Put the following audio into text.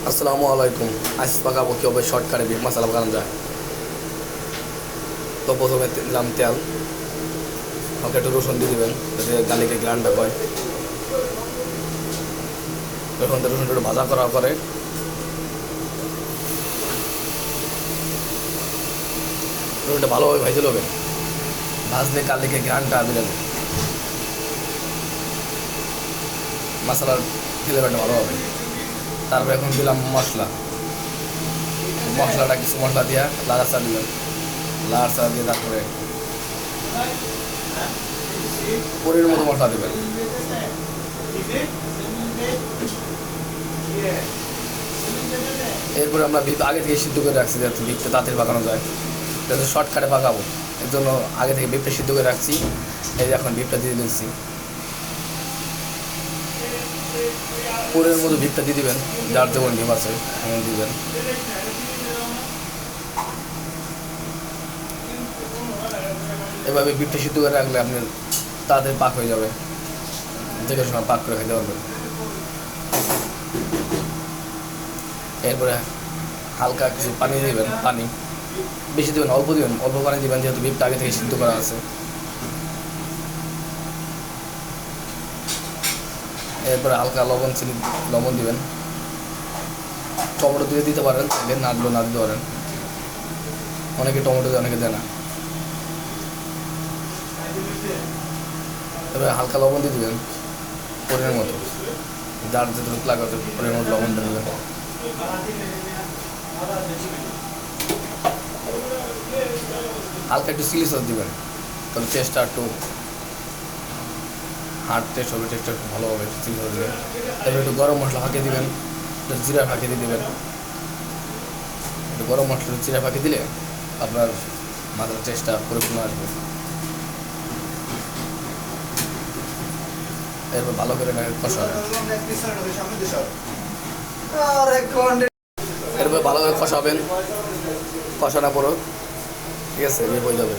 আসসালামু আলাইকুম। আজ পাকাবো কীভাবে শর্টকাটে বিফ মশলা বানানো যায়। তো প্রথমে দিলাম তেল, হালকা একটু রসুন দিয়ে দেবেন যাতে গার্লিকের গ্রানটা হয়। রসুনটা একটু ভাজা করার পরে রসুনটা ভালোভাবে ভেজে নেবেন। ভাজলে গার্লিকের গ্রানটা দিলেন, মশলার ফ্লেভারটা ভালো হবে। তারপরে এখন দিলাম মশলাটা কিছু মশলা দিয়ে লাড়াচা দিবেন। লাড়াচা দিয়ে তারপরে পরির মতো মশলা দেবেন। এরপরে আমরা বিফ আগে থেকে সিদ্ধ করে রাখছি যাতে বিফটা তাড়াতাড়ি পাকানো যায়, যাতে শর্টকাটে পাকাবো এর জন্য আগে থেকে বিফটা সিদ্ধ করে রাখছি। এই যে এখন বিফটা দিয়ে দিচ্ছি, পুরের মতো বিফটা দিয়ে দিবেন, যার যেমন বিফ আছে এমন দিবেন। এভাবে বিফটা সিদ্ধ করে রাখলে আপনার তাড়াতাড়ি পাক হয়ে যাবে, যে কোনো সময় পাক করে খেতে পারবেন। এরপরে হালকা কিছু পানি দিবেন, পানি বেশি দেবেন, অল্প দিবেন, অল্প পানি দিবেন যেহেতু বিফটা আগে থেকে সিদ্ধ করা আছে। এরপরে হালকা লবণ দিবেন। টমেটো দিয়ে দিতে পারেন, না দিলেও না দিতে পারেন, অনেকে টমেটো দিয়ে অনেকে দেয় না। এবারে হালকা লবণ দিয়ে দিবেন পরিমাণ মতো, যার যতটুকু লাগে পরিমাণ মতো লবণটা দেবেন। হালকা একটু চিলি সস দিবেন, তাহলে টেস্টটা একটু হার্ড টেস্ট হবে, টেস্টটা একটু ভালো হবে চিলি সস দিলে। তারপরে একটু গরম মশলা ফাঁকিয়ে দিবেন, জিরা ফাঁকিয়ে দিয়ে দেবেন। একটু গরম মশলা জিরা ফাঁকিয়ে দিলে আপনার মাথার টেস্টটা পরিপূর্ণ আসবে। এরপর ভালো করে কষাবেন। এরপর ভালো করে কষাবেন, কষানোর পরও ঠিক আছে, হয়ে যাবে।